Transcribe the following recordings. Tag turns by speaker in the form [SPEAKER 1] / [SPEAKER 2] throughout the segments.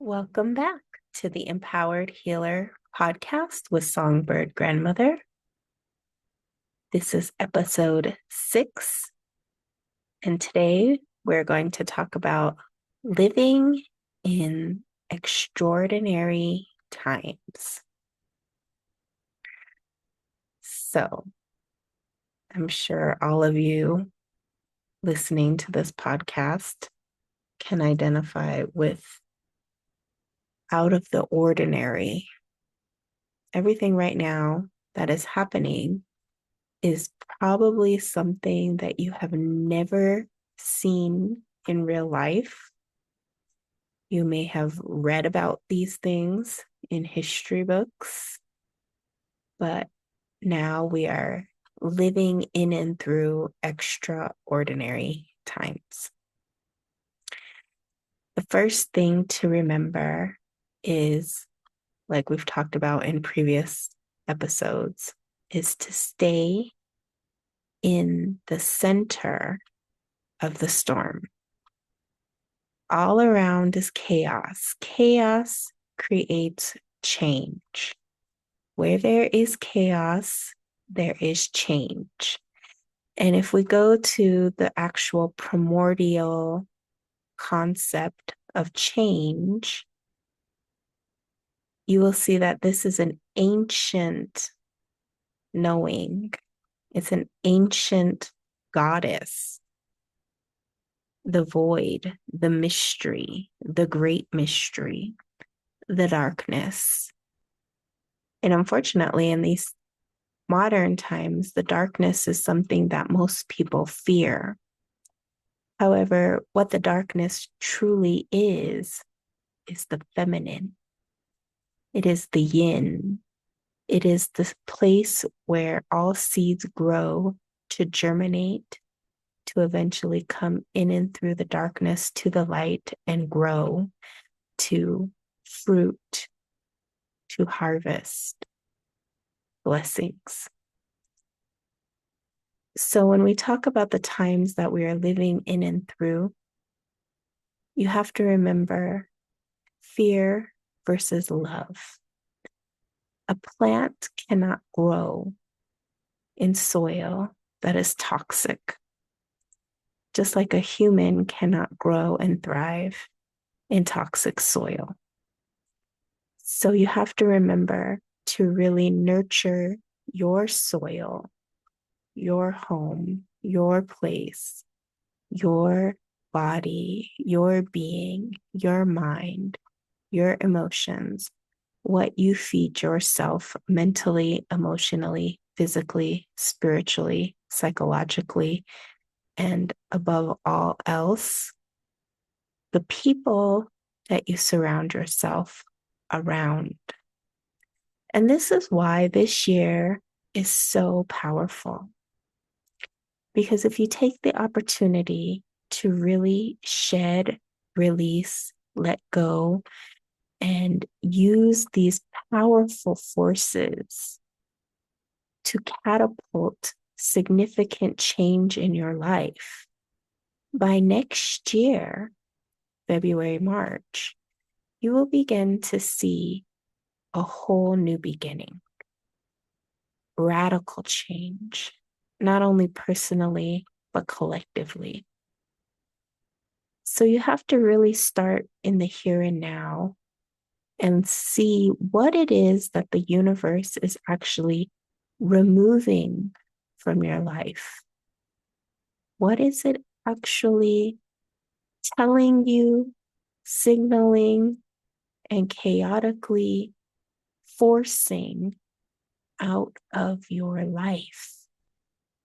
[SPEAKER 1] Welcome back to the Empowered Healer podcast with Songbird Grandmother. This is episode 6, and today we're going to talk about living in extraordinary times. So, I'm sure all of you listening to this podcast can identify with out of the ordinary. Everything right now that is happening is probably something that you have never seen in real life. You may have read about these things in history books, but now we are living in and through extraordinary times. The first thing to remember is, like we've talked about in previous episodes, is to stay in the center of the storm. All around is chaos. Chaos creates change. Where there is chaos, there is change. And if we go to the actual primordial concept of change, you will see that this is an ancient knowing. It's an ancient goddess. The void, the mystery, the great mystery, the darkness. And unfortunately, in these modern times, the darkness is something that most people fear. However, what the darkness truly is the feminine. It is the yin. It is the place where all seeds grow to germinate, to eventually come in and through the darkness to the light and grow to fruit, to harvest blessings. So when we talk about the times that we are living in and through, you have to remember fear versus love. A plant cannot grow in soil that is toxic, just like a human cannot grow and thrive in toxic soil. So you have to remember to really nurture your soil, your home, your place, your body, your being, your mind, your emotions, what you feed yourself mentally, emotionally, physically, spiritually, psychologically, and above all else, the people that you surround yourself around. And this is why this year is so powerful. Because if you take the opportunity to really shed, release, let go, and use these powerful forces to catapult significant change in your life, by next year, February, March, you will begin to see a whole new beginning, radical change, not only personally, but collectively. So you have to really start in the here and now and see what it is that the universe is actually removing from your life. What is it actually telling you, signaling, and chaotically forcing out of your life?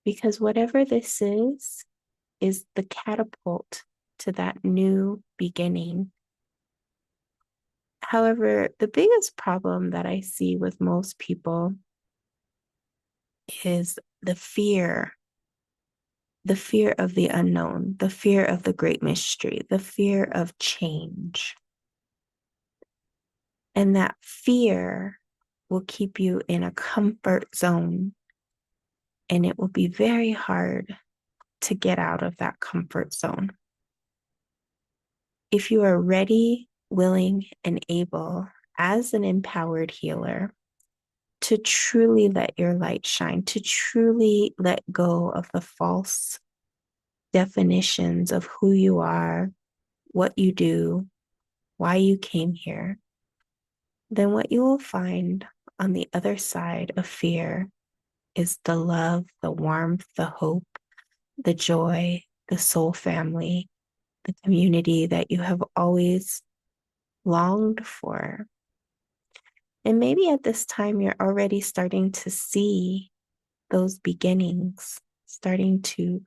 [SPEAKER 1] Because whatever this is the catapult to that new beginning. However, the biggest problem that I see with most people is the fear of the unknown, the fear of the great mystery, the fear of change. And that fear will keep you in a comfort zone, and it will be very hard to get out of that comfort zone. If you are ready willing and able, as an empowered healer, to truly let your light shine, to truly let go of the false definitions of who you are, what you do, why you came here, then what you will find on the other side of fear is the love, the warmth, the hope, the joy, the soul family, the community that you have always longed for. And maybe at this time, you're already starting to see those beginnings starting to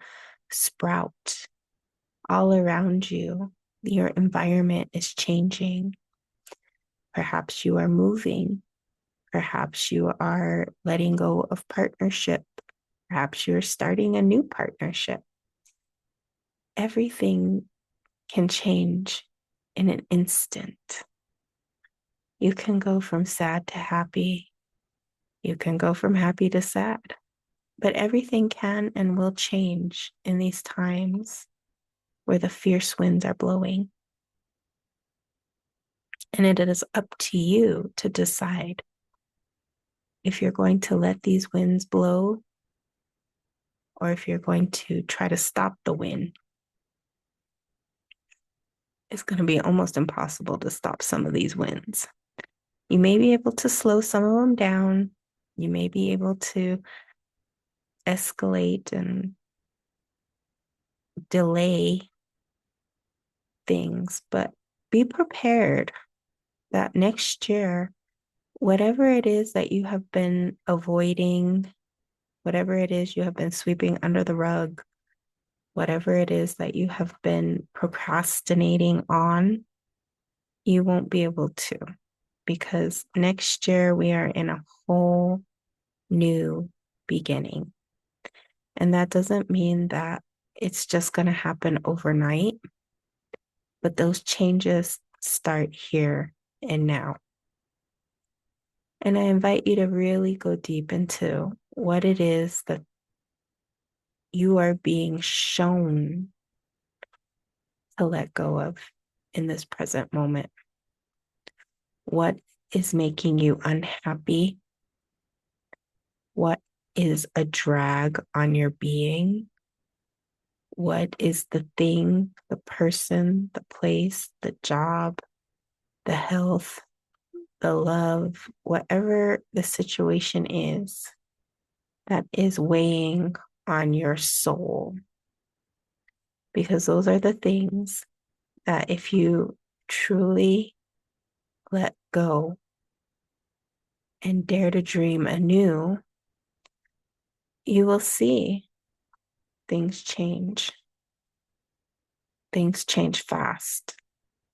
[SPEAKER 1] sprout all around you. Your environment is changing. Perhaps you are moving. Perhaps you are letting go of partnership. Perhaps you're starting a new partnership. Everything can change in an instant. You can go from sad to happy. You can go from happy to sad. But everything can and will change in these times where the fierce winds are blowing. And it is up to you to decide if you're going to let these winds blow or if you're going to try to stop the wind. It's going to be almost impossible to stop some of these winds. You may be able to slow some of them down. You may be able to escalate and delay things, but be prepared that next year, whatever it is that you have been avoiding, whatever it is you have been sweeping under the rug, whatever it is that you have been procrastinating on, you won't be able to, because next year we are in a whole new beginning. And that doesn't mean that it's just going to happen overnight, but those changes start here and now. And I invite you to really go deep into what it is that you are being shown to let go of in this present moment. What is making you unhappy? What is a drag on your being? What is the thing, the person, the place, the job, the health, the love, whatever the situation is that is weighing on your soul? Because those are the things that if you truly let go and dare to dream anew, you will see things change. Things change fast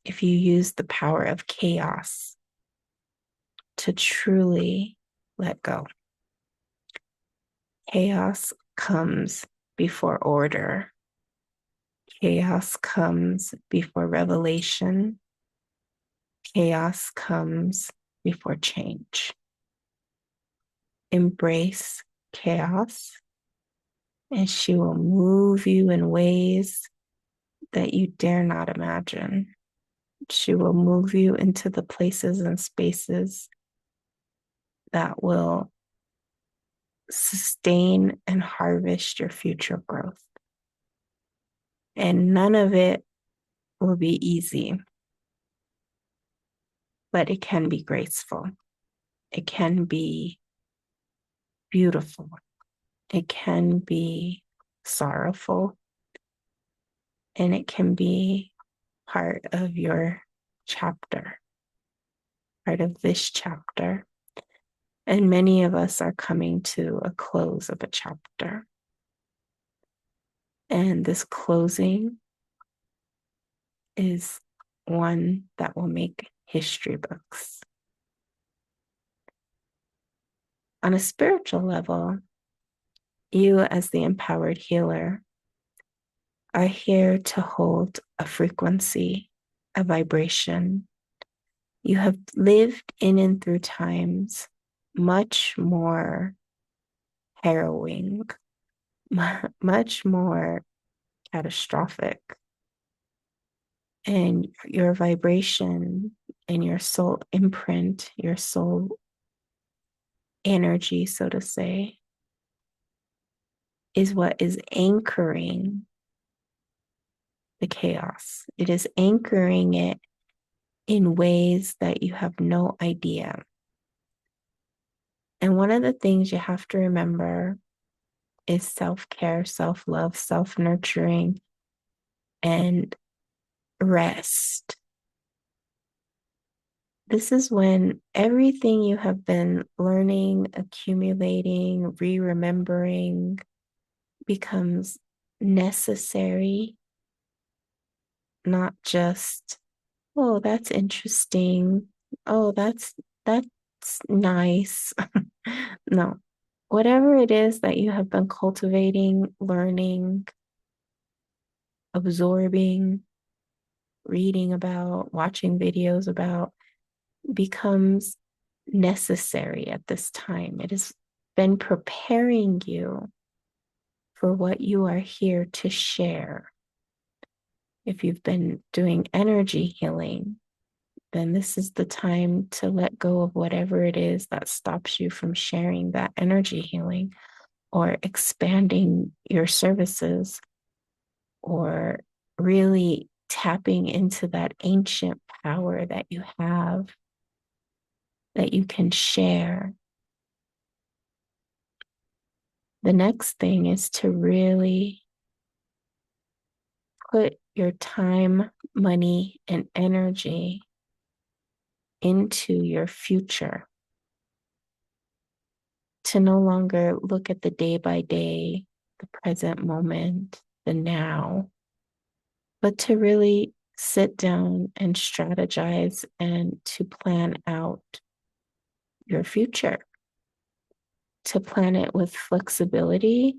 [SPEAKER 1] if you use the power of chaos to truly let go. Chaos comes before order. Chaos comes before revelation. Chaos comes before change. Embrace chaos, and she will move you in ways that you dare not imagine. She will move you into the places and spaces that will sustain and harvest your future growth. And none of it will be easy, but it can be graceful. It can be beautiful. It can be sorrowful. And it can be part of your chapter, part of this chapter. And many of us are coming to a close of a chapter. And this closing is one that will make history books. On a spiritual level, you as the empowered healer are here to hold a frequency, a vibration. You have lived in and through times much more harrowing, much more catastrophic and your vibration and your soul imprint, your soul energy, so to say, is what is anchoring the chaos. It is anchoring it in ways that you have no idea. And one of the things you have to remember is self-care, self-love, self-nurturing, and rest. This is when everything you have been learning, accumulating, re-remembering becomes necessary, not just, oh, that's interesting. Oh, that's nice. No. Whatever it is that you have been cultivating, learning, absorbing, reading about, watching videos about, becomes necessary at this time. It has been preparing you for what you are here to share. If you've been doing energy healing, then this is the time to let go of whatever it is that stops you from sharing that energy healing or expanding your services or really tapping into that ancient power that you have that you can share. The next thing is to really put your time, money, and energy into your future. To no longer look at the day by day, the present moment, the now, but to really sit down and strategize and to plan out your future, to plan it with flexibility,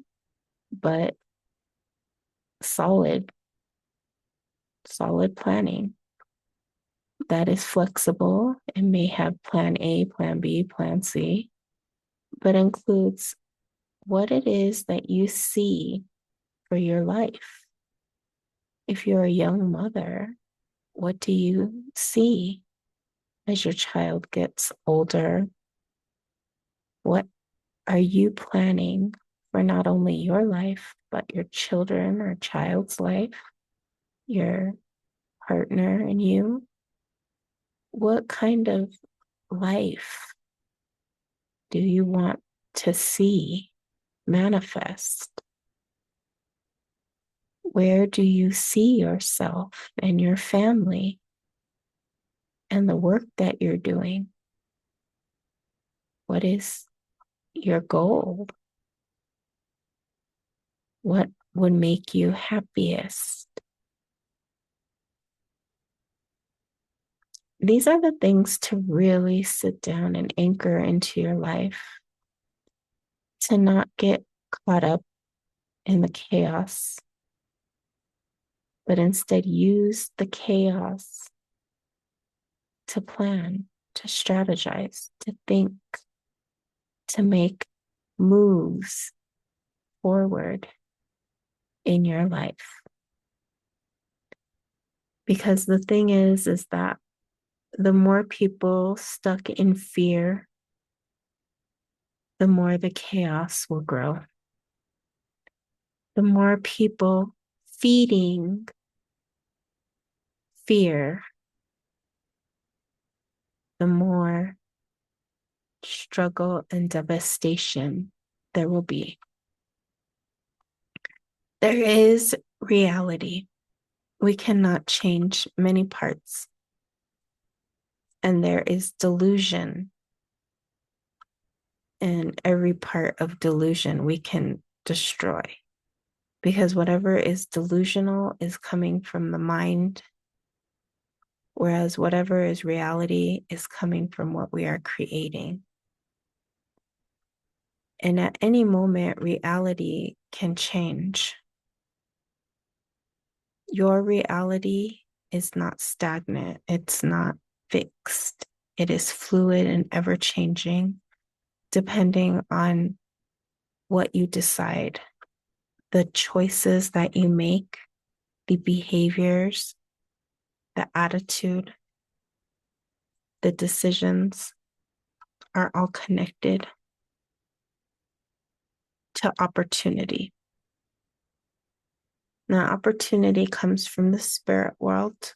[SPEAKER 1] but solid planning that is flexible and may have plan A, plan B, plan C, but includes what it is that you see for your life. If you're a young mother, what do you see as your child gets older? What are you planning for not only your life, but your children or child's life, your partner and you? What kind of life do you want to see manifest? Where do you see yourself and your family and the work that you're doing? What is your goal? What would make you happiest? These are the things to really sit down and anchor into your life, to not get caught up in the chaos, but instead use the chaos to plan, to strategize, to think, to make moves forward in your life. Because the thing is that the more people stuck in fear, the more the chaos will grow. The more people feeding fear, the more struggle and devastation there will be. There is reality. We cannot change many parts. And there is delusion. And every part of delusion we can destroy. Because whatever is delusional is coming from the mind, whereas whatever is reality is coming from what we are creating. And at any moment, reality can change. Your reality is not stagnant. It's not fixed. It is fluid and ever changing, depending on what you decide, the choices that you make, the behaviors, the attitude, the decisions are all connected to opportunity. Now, opportunity comes from the spirit world,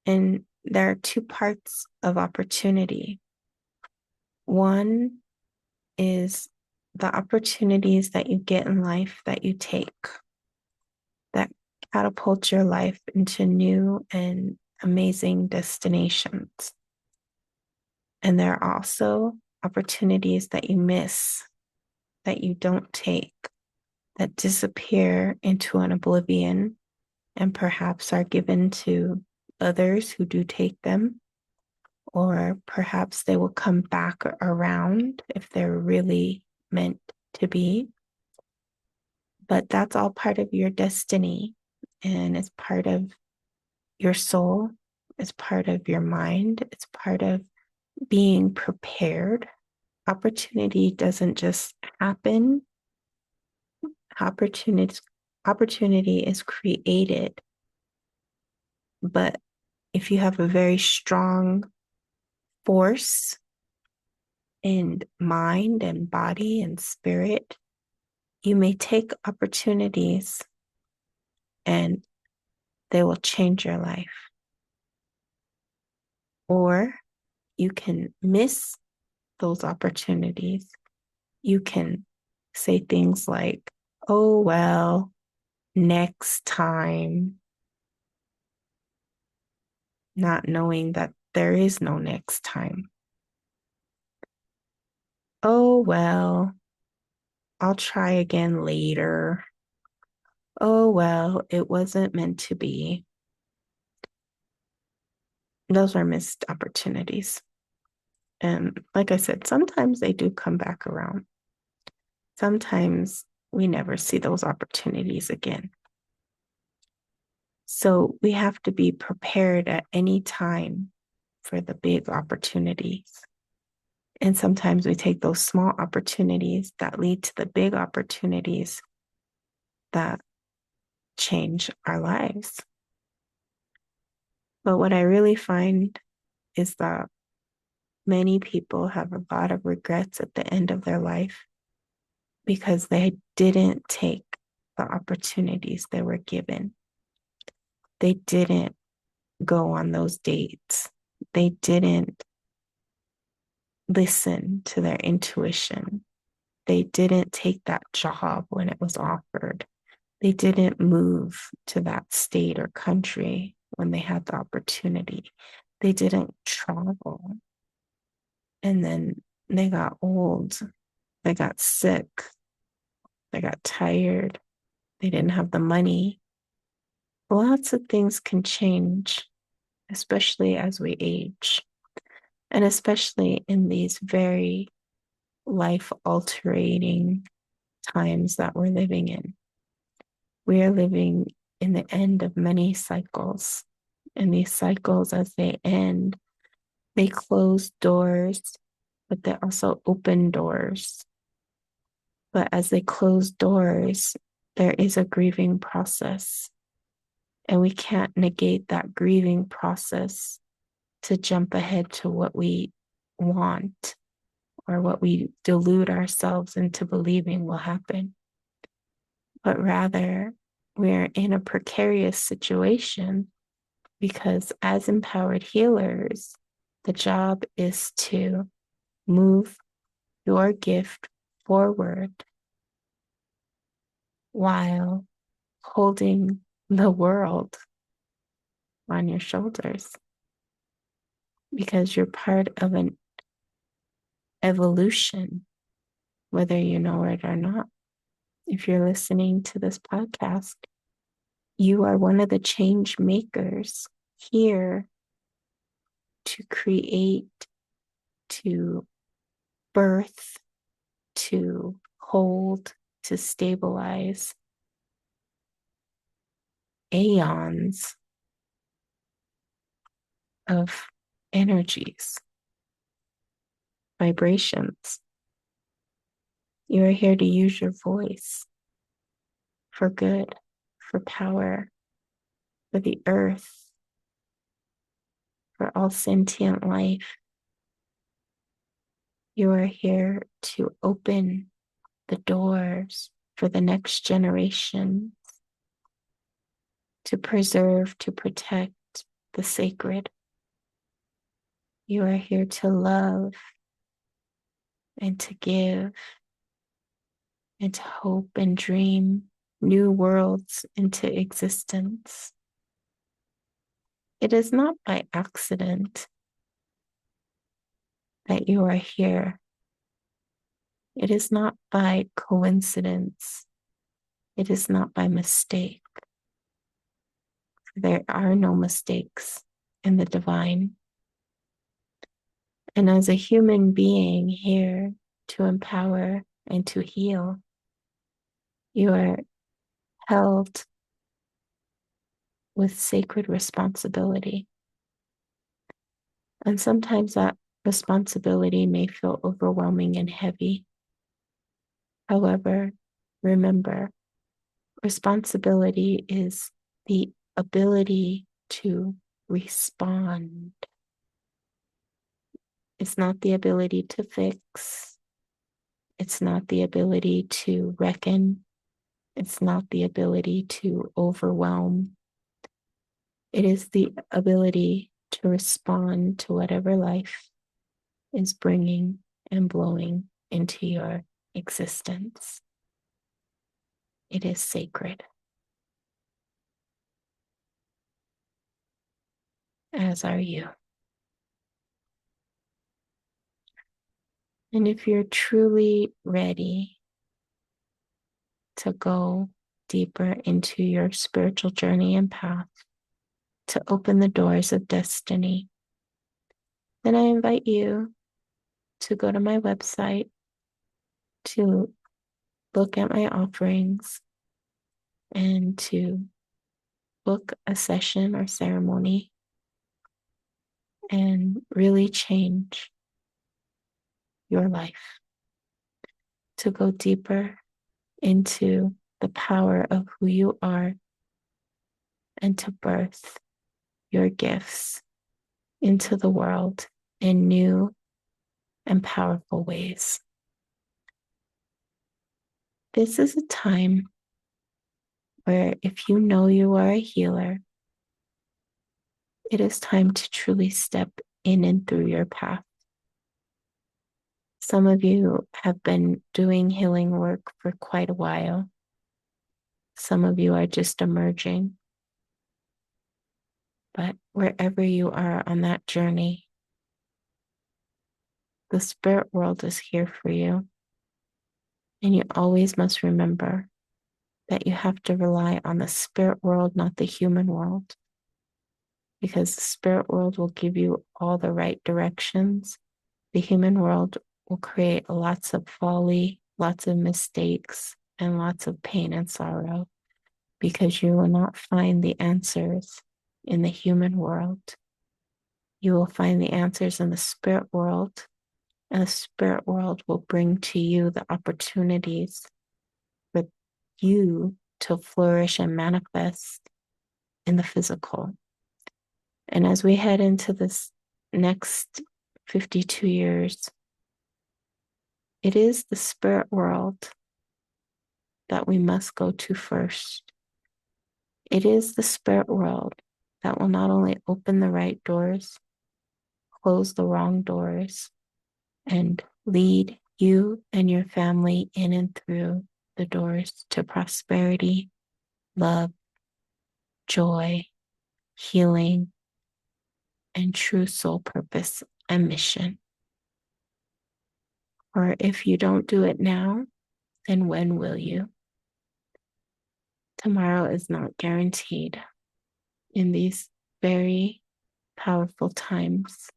[SPEAKER 1] and there are two parts of opportunity. One is the opportunities that you get in life that you take, that catapult your life into new and amazing destinations. And there are also opportunities that you miss, that you don't take, that disappear into an oblivion and perhaps are given to others who do take them, or perhaps they will come back around if they're really meant to be. But that's all part of your destiny, and it's part of your soul, it's part of your mind, it's part of being prepared. Opportunity doesn't just happen. Opportunity is created. But if you have a very strong force in mind and body and spirit, you may take opportunities and they will change your life. Or you can miss those opportunities. You can say things like, oh, well, next time, not knowing that there is no next time. Oh, well, I'll try again later. Oh, well, it wasn't meant to be. Those are missed opportunities. And like I said, sometimes they do come back around. Sometimes we never see those opportunities again. So we have to be prepared at any time for the big opportunities. And sometimes we take those small opportunities that lead to the big opportunities that change our lives. But what I really find is that many people have a lot of regrets at the end of their life because they didn't take the opportunities they were given. They didn't go on those dates. They didn't listen to their intuition. They didn't take that job when it was offered. They didn't move to that state or country when they had the opportunity. They didn't travel. And then they got old. They got sick. They got tired. They didn't have the money. Lots of things can change, especially as we age, and especially in these very life altering times that we're living in. We are living in the end of many cycles. And these cycles, as they end, they close doors, but they also open doors. But as they close doors, there is a grieving process. And we can't negate that grieving process to jump ahead to what we want or what we delude ourselves into believing will happen. But rather, we're in a precarious situation because as empowered healers, the job is to move your gift forward while holding the world on your shoulders, because you're part of an evolution, whether you know it or not. If you're listening to this podcast, you are one of the change makers here to create, to birth, to hold, to stabilize aeons of energies, vibrations. You are here to use your voice for good, for power, for the earth, for all sentient life. You are here to open the doors for the next generation, to preserve, to protect the sacred. You are here to love and to give and to hope and dream new worlds into existence. It is not by accident that you are here. It is not by coincidence. It is not by mistake. There are no mistakes in the divine. And as a human being here to empower and to heal, you are held with sacred responsibility. And sometimes that responsibility may feel overwhelming and heavy. However, remember, responsibility is the ability to respond. It's not the ability to fix. It's not the ability to reckon. It's not the ability to overwhelm. It is the ability to respond to whatever life is bringing and blowing into your existence. It is sacred, as are you. And if you're truly ready to go deeper into your spiritual journey and path, to open the doors of destiny, then I invite you to go to my website, to look at my offerings, and to book a session or ceremony and really change your life, to go deeper into the power of who you are and to birth your gifts into the world in new and powerful ways. This is a time where, if you know you are a healer, it is time to truly step in and through your path. Some of you have been doing healing work for quite a while. Some of you are just emerging. But wherever you are on that journey, the spirit world is here for you. And you always must remember that you have to rely on the spirit world, not the human world. Because the spirit world will give you all the right directions. The human world will create lots of folly, lots of mistakes, and lots of pain and sorrow, because you will not find the answers in the human world. You will find the answers in the spirit world, and the spirit world will bring to you the opportunities for you to flourish and manifest in the physical. And as we head into this next 52 years, it is the spirit world that we must go to first. It is the spirit world that will not only open the right doors, close the wrong doors, and lead you and your family in and through the doors to prosperity, love, joy, healing, and true soul purpose and mission. Or if you don't do it now, then when will you? Tomorrow is not guaranteed. In these very powerful times,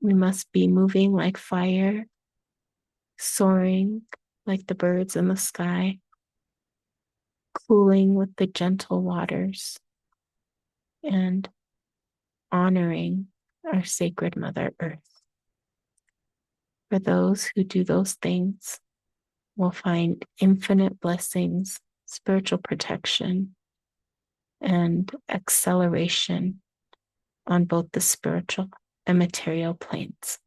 [SPEAKER 1] we must be moving like fire, soaring like the birds in the sky, cooling with the gentle waters, and honoring our sacred Mother Earth. For those who do those things will find infinite blessings, spiritual protection, and acceleration on both the spiritual and material planes.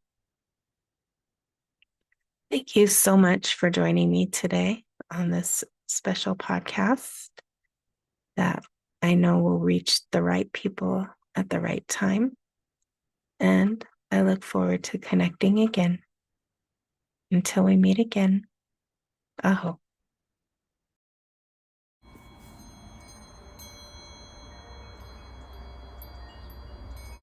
[SPEAKER 1] Thank you so much for joining me today on this special podcast that I know will reach the right people at the right time. And I look forward to connecting again. Until we meet again, aho.